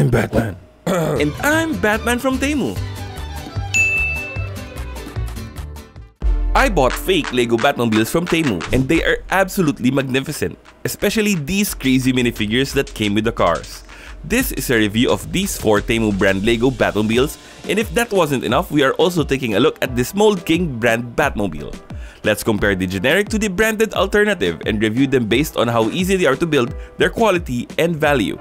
I'm Batman. And I'm Batman from TEMU. I bought fake Lego Batmobiles from TEMU and they are absolutely magnificent, especially these crazy minifigures that came with the cars. This is a review of these 4 TEMU brand Lego Batmobiles, and if that wasn't enough, we are also taking a look at this Mold King brand Batmobile. Let's compare the generic to the branded alternative and review them based on how easy they are to build, their quality, and value.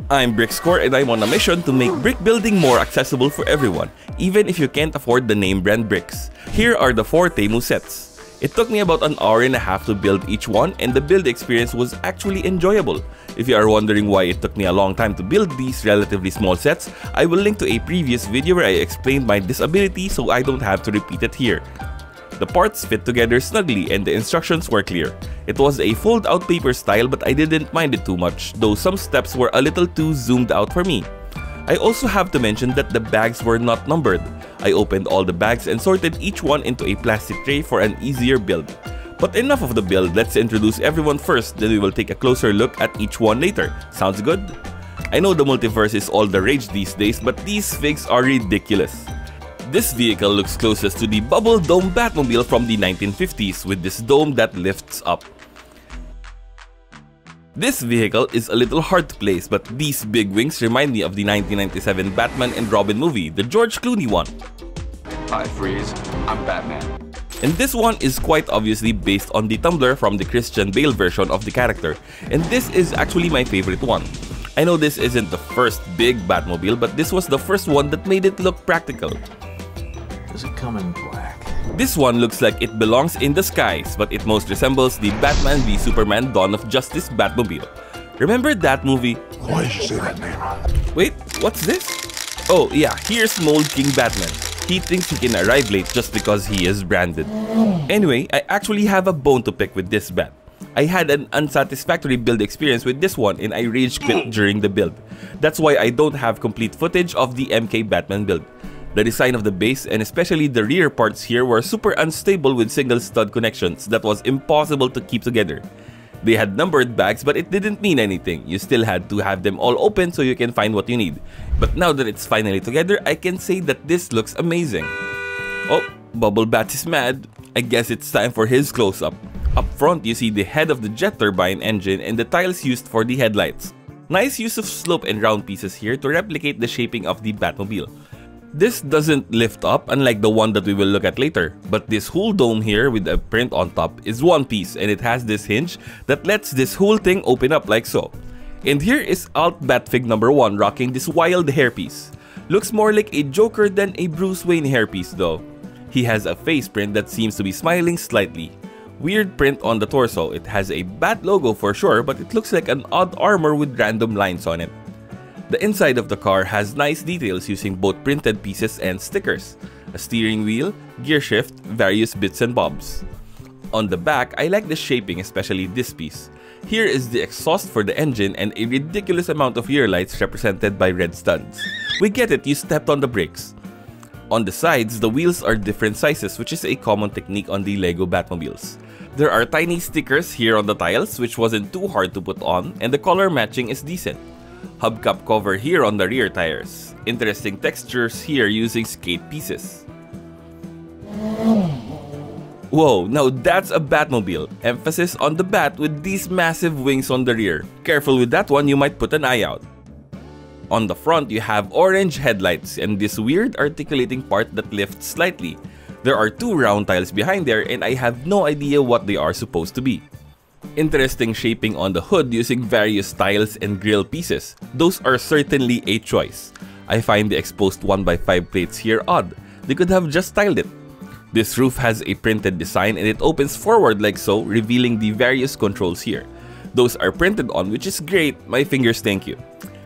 I'm BrickScore and I'm on a mission to make brick building more accessible for everyone, even if you can't afford the name brand bricks. Here are the 4 TEMU sets. It took me about an hour and a half to build each one, and the build experience was actually enjoyable. If you are wondering why it took me a long time to build these relatively small sets, I will link to a previous video where I explained my disability so I don't have to repeat it here. The parts fit together snugly and the instructions were clear. It was a fold-out paper style, but I didn't mind it too much, though some steps were a little too zoomed out for me. I also have to mention that the bags were not numbered. I opened all the bags and sorted each one into a plastic tray for an easier build. But enough of the build, let's introduce everyone first, then we will take a closer look at each one later. Sounds good? I know the multiverse is all the rage these days, but these figs are ridiculous. This vehicle looks closest to the bubble dome Batmobile from the 1950s with this dome that lifts up. This vehicle is a little hard to place, but these big wings remind me of the 1997 Batman and Robin movie, the George Clooney one. Hi Freeze, I'm Batman. And this one is quite obviously based on the tumbler from the Christian Bale version of the character, and this is actually my favorite one. I know this isn't the first big Batmobile, but this was the first one that made it look practical. Does it come in black? This one looks like it belongs in the skies, but it most resembles the Batman v Superman Dawn of Justice Batmobile. Remember that movie? Why did you say that name? Wait, what's this? Oh yeah, here's Mold King Batman. He thinks he can arrive late just because he is branded. Anyway, I actually have a bone to pick with this bat. I had an unsatisfactory build experience with this one and I rage quit during the build. That's why I don't have complete footage of the MK Batman build. The design of the base and especially the rear parts here were super unstable with single stud connections that was impossible to keep together. They had numbered bags, but it didn't mean anything. You still had to have them all open so you can find what you need. But now that it's finally together, I can say that this looks amazing. Oh, Bubble Bat is mad. I guess it's time for his close-up. Up front, you see the head of the jet turbine engine and the tiles used for the headlights. Nice use of slope and round pieces here to replicate the shaping of the Batmobile. This doesn't lift up unlike the one that we will look at later, but this whole dome here with a print on top is one piece and it has this hinge that lets this whole thing open up like so. And here is Alt Batfig number 1 rocking this wild hairpiece. Looks more like a Joker than a Bruce Wayne hairpiece though. He has a face print that seems to be smiling slightly. Weird print on the torso. It has a Bat logo for sure, but it looks like an odd armor with random lines on it. The inside of the car has nice details using both printed pieces and stickers, a steering wheel, gear shift, various bits and bobs. On the back, I like the shaping, especially this piece. Here is the exhaust for the engine and a ridiculous amount of rear lights represented by red studs. We get it, you stepped on the brakes. On the sides, the wheels are different sizes, which is a common technique on the Lego Batmobiles. There are tiny stickers here on the tiles, which wasn't too hard to put on, and the color matching is decent. Hubcap cover here on the rear tires. Interesting textures here using skate pieces. Whoa, now that's a Batmobile. Emphasis on the bat with these massive wings on the rear. Careful with that one, you might put an eye out. On the front, you have orange headlights and this weird articulating part that lifts slightly. There are 2 round tiles behind there and I have no idea what they are supposed to be. Interesting shaping on the hood using various tiles and grille pieces. Those are certainly a choice. I find the exposed 1x5 plates here odd. They could have just tiled it. This roof has a printed design and it opens forward like so, revealing the various controls here. Those are printed on, which is great. My fingers thank you.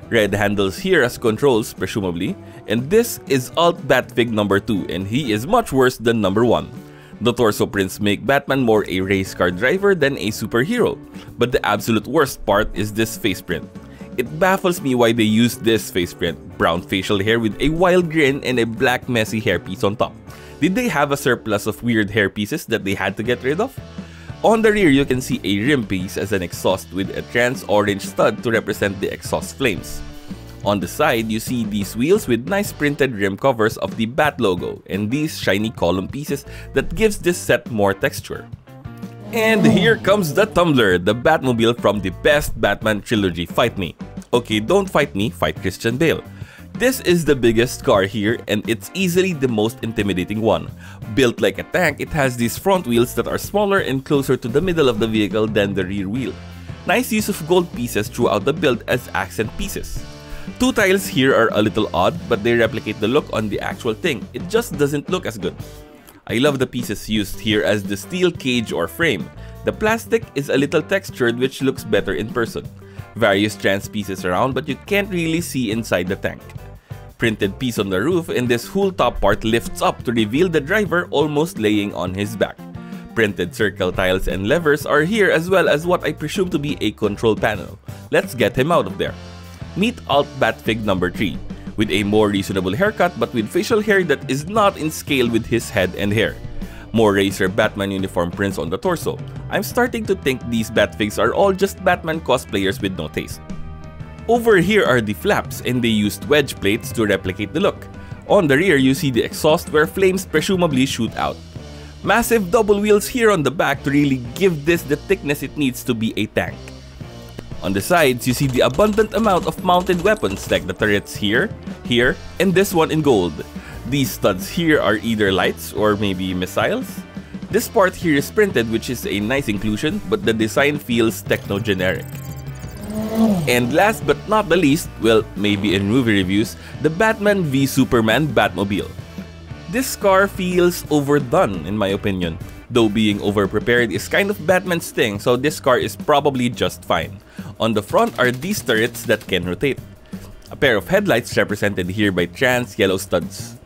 Red handles here as controls, presumably. And this is Alt Batfig number 2 and he is much worse than number 1. The torso prints make Batman more a race car driver than a superhero, but the absolute worst part is this face print. It baffles me why they used this face print, brown facial hair with a wild grin and a black messy hairpiece on top. Did they have a surplus of weird hairpieces that they had to get rid of? On the rear, you can see a rim piece as an exhaust with a trans orange stud to represent the exhaust flames. On the side, you see these wheels with nice printed rim covers of the Bat logo and these shiny column pieces that gives this set more texture. And here comes the tumbler, the Batmobile from the best Batman trilogy, Fight Me. Okay, don't fight me, fight Christian Bale. This is the biggest car here and it's easily the most intimidating one. Built like a tank, it has these front wheels that are smaller and closer to the middle of the vehicle than the rear wheel. Nice use of gold pieces throughout the build as accent pieces. Two tiles here are a little odd, but they replicate the look on the actual thing. It just doesn't look as good. I love the pieces used here as the steel cage or frame. The plastic is a little textured which looks better in person. Various trans pieces around but you can't really see inside the tank. Printed piece on the roof and this whole top part lifts up to reveal the driver almost laying on his back. Printed circle tiles and levers are here as well as what I presume to be a control panel. Let's get him out of there. Meet Alt Batfig number 3, with a more reasonable haircut but with facial hair that is not in scale with his head and hair. More Racer Batman uniform prints on the torso. I'm starting to think these Batfigs are all just Batman cosplayers with no taste. Over here are the flaps and they used wedge plates to replicate the look. On the rear you see the exhaust where flames presumably shoot out. Massive double wheels here on the back to really give this the thickness it needs to be a tank. On the sides, you see the abundant amount of mounted weapons like the turrets here, here, and this one in gold. These studs here are either lights or maybe missiles. This part here is printed which is a nice inclusion but the design feels techno-generic. And last but not the least, well maybe in movie reviews, the Batman v Superman Batmobile. This car feels overdone in my opinion. Though being over-prepared is kind of Batman's thing, so this car is probably just fine. On the front are these turrets that can rotate. A pair of headlights represented here by trans yellow studs.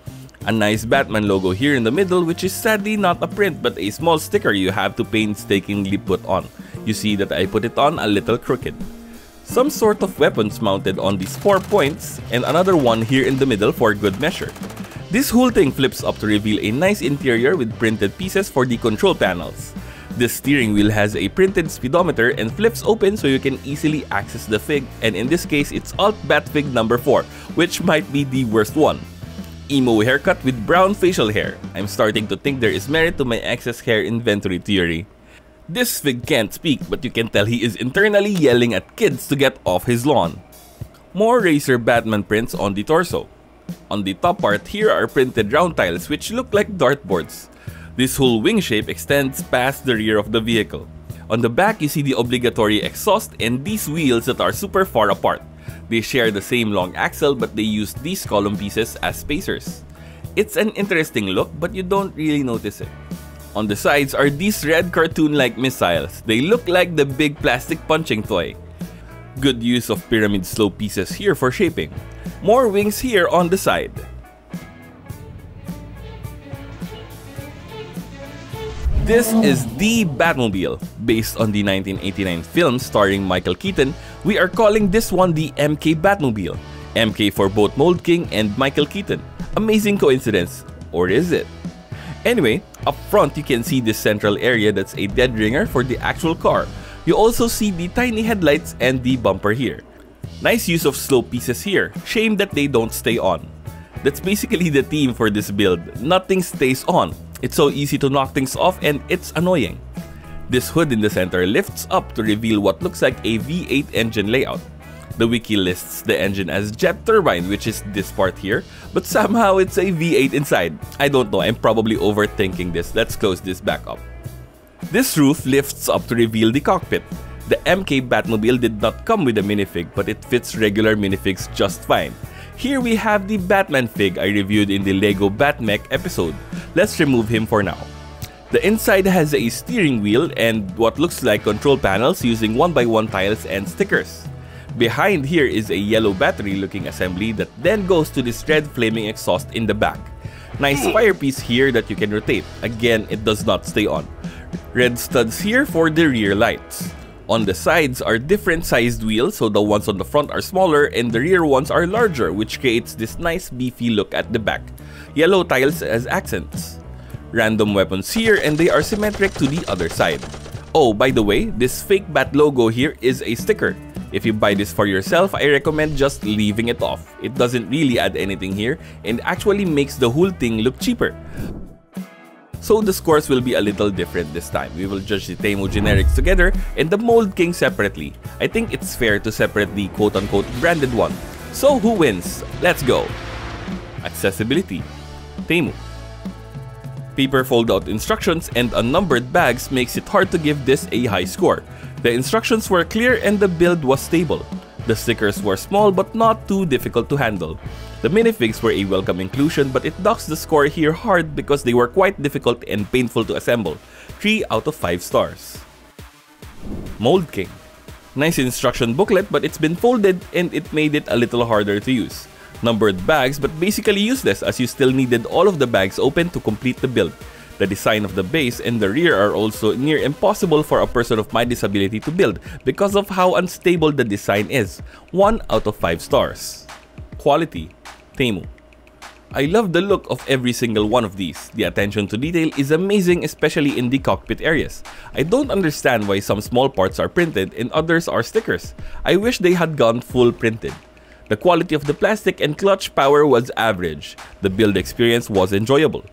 A nice Batman logo here in the middle which is sadly not a print but a small sticker you have to painstakingly put on. You see that I put it on a little crooked. Some sort of weapons mounted on these 4 points and another one here in the middle for good measure. This whole thing flips up to reveal a nice interior with printed pieces for the control panels. This steering wheel has a printed speedometer and flips open so you can easily access the fig, and in this case it's Alt Batfig number 4, which might be the worst one. Emo haircut with brown facial hair. I'm starting to think there is merit to my excess hair inventory theory. This fig can't speak but you can tell he is internally yelling at kids to get off his lawn. More Racer Batman prints on the torso. On the top part here are printed round tiles which look like dartboards. This whole wing shape extends past the rear of the vehicle. On the back you see the obligatory exhaust and these wheels that are super far apart. They share the same long axle but they use these column pieces as spacers. It's an interesting look but you don't really notice it. On the sides are these red cartoon-like missiles. They look like the big plastic punching toy. Good use of pyramid slope pieces here for shaping. More wings here on the side. This is the Batmobile. Based on the 1989 film starring Michael Keaton, we are calling this one the MK Batmobile. MK for both Mold King and Michael Keaton. Amazing coincidence. Or is it? Anyway, up front you can see this central area that's a dead ringer for the actual car. You also see the tiny headlights and the bumper here. Nice use of slope pieces here. Shame that they don't stay on. That's basically the theme for this build. Nothing stays on. It's so easy to knock things off and it's annoying. This hood in the center lifts up to reveal what looks like a V8 engine layout. The wiki lists the engine as jet turbine, which is this part here, but somehow it's a V8 inside. I don't know, I'm probably overthinking this. Let's close this back up. This roof lifts up to reveal the cockpit. The MK Batmobile did not come with a minifig, but it fits regular minifigs just fine. Here we have the Batman fig I reviewed in the Lego Batmech episode. Let's remove him for now. The inside has a steering wheel and what looks like control panels using 1x1 tiles and stickers. Behind here is a yellow battery looking assembly that then goes to this red flaming exhaust in the back. Nice firepiece here that you can rotate. Again, it does not stay on. Red studs here for the rear lights. On the sides are different sized wheels, so the ones on the front are smaller and the rear ones are larger, which creates this nice beefy look at the back. Yellow tiles as accents. Random weapons here and they are symmetric to the other side. Oh, by the way, this fake bat logo here is a sticker. If you buy this for yourself, I recommend just leaving it off. It doesn't really add anything here and actually makes the whole thing look cheaper. So the scores will be a little different this time. We will judge the TEMU generics together and the Mold King separately. I think it's fair to separate the quote-unquote branded one. So who wins? Let's go! Accessibility. TEMU. Paper fold-out instructions and unnumbered bags makes it hard to give this a high score. The instructions were clear and the build was stable. The stickers were small but not too difficult to handle. The minifigs were a welcome inclusion, but it docks the score here hard because they were quite difficult and painful to assemble. 3 out of 5 stars. Mold King. Nice instruction booklet, but it's been folded and it made it a little harder to use. Numbered bags, but basically useless as you still needed all of the bags open to complete the build. The design of the base and the rear are also near impossible for a person of my disability to build because of how unstable the design is. 1 out of 5 stars. Quality. TEMU. I love the look of every single one of these. The attention to detail is amazing, especially in the cockpit areas. I don't understand why some small parts are printed and others are stickers. I wish they had gone full printed. The quality of the plastic and clutch power was average. The build experience was enjoyable.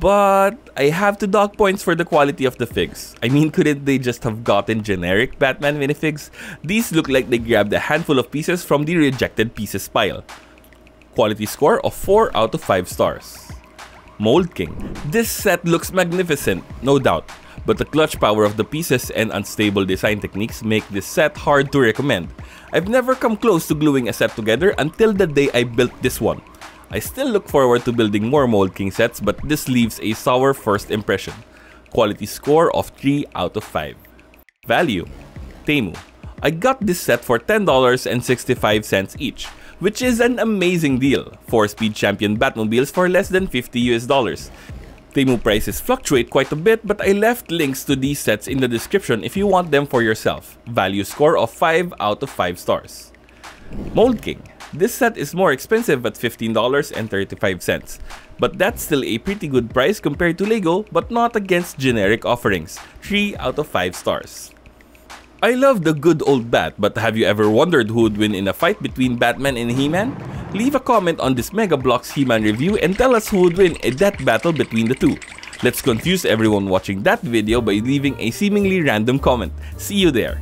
But I have to dock points for the quality of the figs. I mean, couldn't they just have gotten generic Batman minifigs? These look like they grabbed a handful of pieces from the rejected pieces pile. Quality score of 4 out of 5 stars. Mold King. This set looks magnificent, no doubt. But the clutch power of the pieces and unstable design techniques make this set hard to recommend. I've never come close to gluing a set together until the day I built this one. I still look forward to building more Mold King sets, but this leaves a sour first impression. Quality score of 3 out of 5. Value. TEMU. I got this set for $10.65 each, which is an amazing deal. 4-speed champion Batmobiles for less than $50 US. TEMU prices fluctuate quite a bit, but I left links to these sets in the description if you want them for yourself. Value score of 5 out of 5 stars. Mold King. This set is more expensive at $15.35, but that's still a pretty good price compared to Lego, but not against generic offerings. 3 out of 5 stars. I love the good old Bat, but have you ever wondered who would win in a fight between Batman and He-Man? Leave a comment on this Mega Bloks He-Man review and tell us who would win a death battle between the two. Let's confuse everyone watching that video by leaving a seemingly random comment. See you there!